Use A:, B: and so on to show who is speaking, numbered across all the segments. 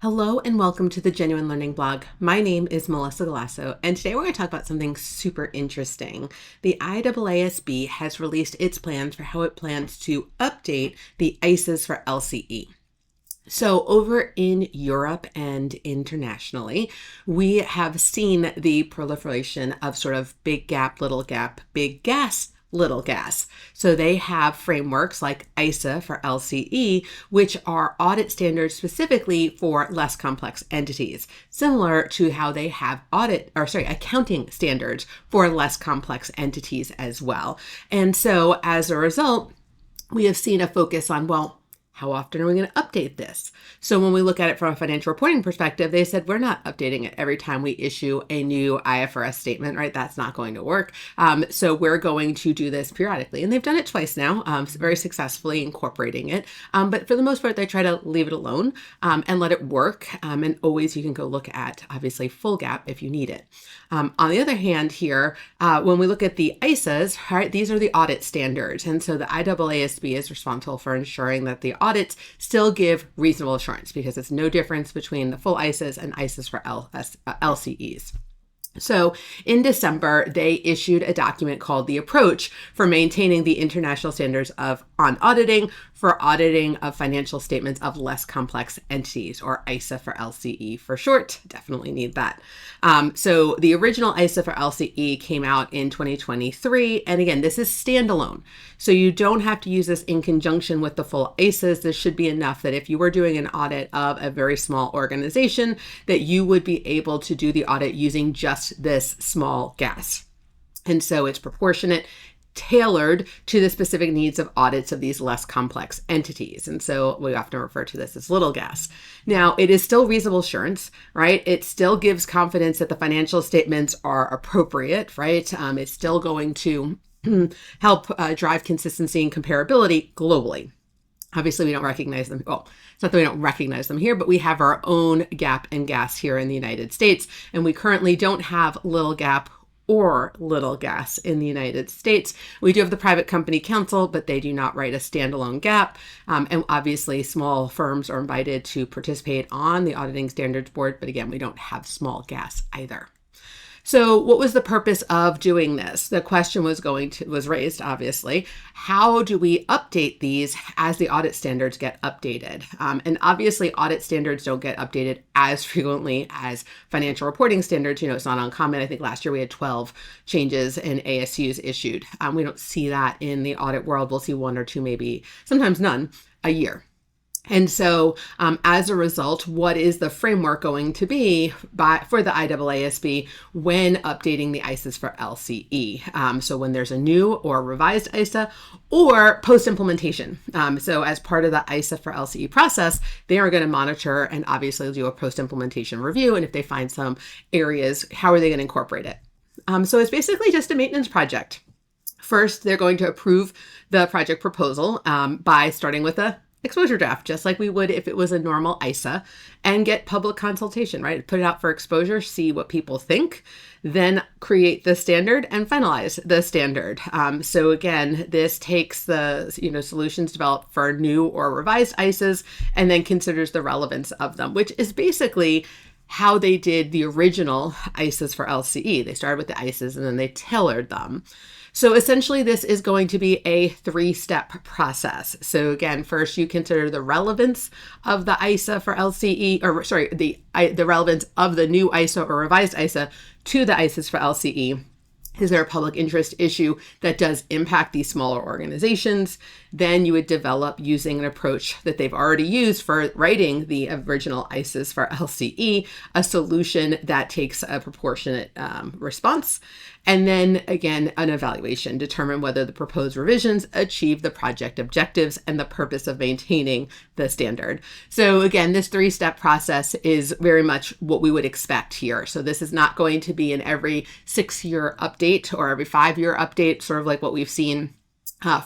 A: Hello and welcome to the Genuine Learning Blog. My name is Melisa Galasso, and today we're going to talk about something super interesting. The IAASB has released its plans for how it plans to update the ICEs for LCE. So over in Europe and internationally, we have seen the proliferation of sort of big gap, little gap, big gas, little gas. So they have frameworks like ISA for LCE, which are audit standards specifically for less complex entities, similar to how they have accounting standards for less complex entities as well. And so as a result, we have seen a focus on, well, how often are we going to update this? So when we look at it from a financial reporting perspective, they said we're not updating it every time we issue a new IFRS statement, right? That's not going to work. So we're going to do this periodically. And they've done it twice now, very successfully incorporating it. But for the most part, they try to leave it alone and let it work. And always you can go look at, obviously, full GAAP if you need it. On the other hand here, when we look at the ISAs, right, these are the audit standards. And so the IAASB is responsible for ensuring that the audits still give reasonable assurance because it's no difference between the full ISAs and ISAs for LCEs. So in December, they issued a document called The Approach for Maintaining the International Standards on Auditing for Auditing of Financial Statements of Less Complex Entities, or ISA for LCE for short. Definitely need that. So the original ISA for LCE came out in 2023. And again, this is standalone. So you don't have to use this in conjunction with the full ISAs. This should be enough that if you were doing an audit of a very small organization, that you would be able to do the audit using just this small GAAS. And so it's proportionate, tailored to the specific needs of audits of these less complex entities. And so we often refer to this as little GAAS. Now, it is still reasonable assurance, right? It still gives confidence that the financial statements are appropriate, right? It's still going to help drive consistency and comparability globally. Obviously, we don't recognize them. Well, it's not that we don't recognize them here, but we have our own GAAP and GAAS here in the United States. And we currently don't have little GAAP or little GAAS in the United States. We do have the Private Company Council, but they do not write a standalone GAAP. And obviously, small firms are invited to participate on the Auditing Standards Board. But again, we don't have small GAAS either. So what was the purpose of doing this? The question was raised, obviously. How do we update these as the audit standards get updated? And obviously, audit standards don't get updated as frequently as financial reporting standards. You know, it's not uncommon. I think last year we had 12 changes in ASUs issued. We don't see that in the audit world. We'll see one or two, maybe sometimes none, a year. And so as a result, what is the framework going to be for the IAASB when updating the ISAs for LCE? So when there's a new or revised ISA or post-implementation. So as part of the ISA for LCE process, they are going to monitor and obviously do a post-implementation review. And if they find some areas, how are they going to incorporate it? So it's basically just a maintenance project. First, they're going to approve the project proposal by starting with a exposure draft, just like we would if it was a normal ISA, and get public consultation, right? Put it out for exposure, see what people think, then create the standard and finalize the standard. So again, this takes the solutions developed for new or revised ISAs and then considers the relevance of them, which is basically how they did the original ISAs for LCE. They started with the ISAs and then they tailored them. So essentially, this is going to be a 3-step process. So again, first you consider the relevance of the ISA for LCE, the relevance of the new ISA or revised ISA to the ISAs for LCE. Is there a public interest issue that does impact these smaller organizations? Then you would develop, using an approach that they've already used for writing the original ISAs for LCE, a solution that takes a proportionate response. And then again, an evaluation, determine whether the proposed revisions achieve the project objectives and the purpose of maintaining the standard. So again, this 3-step process is very much what we would expect here. So this is not going to be an every 6-year update or every 5-year update, sort of like what we've seen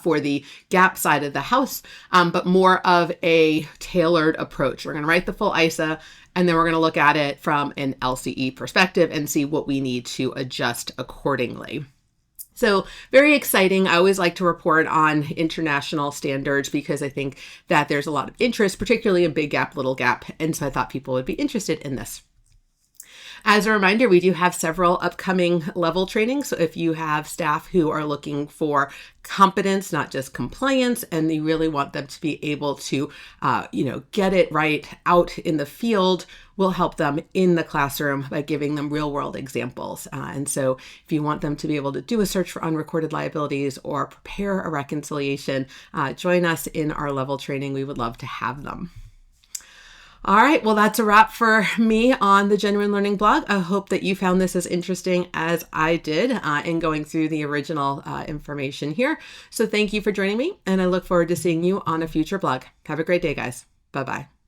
A: for the GAAP side of the house, but more of a tailored approach. We're going to write the full ISA, and then we're going to look at it from an LCE perspective and see what we need to adjust accordingly. So very exciting. I always like to report on international standards because I think that there's a lot of interest, particularly in big gap, little gap. And so I thought people would be interested in this. As a reminder, we do have several upcoming level trainings. So if you have staff who are looking for competence, not just compliance, and you really want them to be able to, get it right out in the field, we'll help them in the classroom by giving them real world examples. And so if you want them to be able to do a search for unrecorded liabilities or prepare a reconciliation, join us in our level training. We would love to have them. All right, well, that's a wrap for me on the Genuine Learning blog. I hope that you found this as interesting as I did in going through the original information here. So thank you for joining me, and I look forward to seeing you on a future blog. Have a great day, guys. Bye-bye.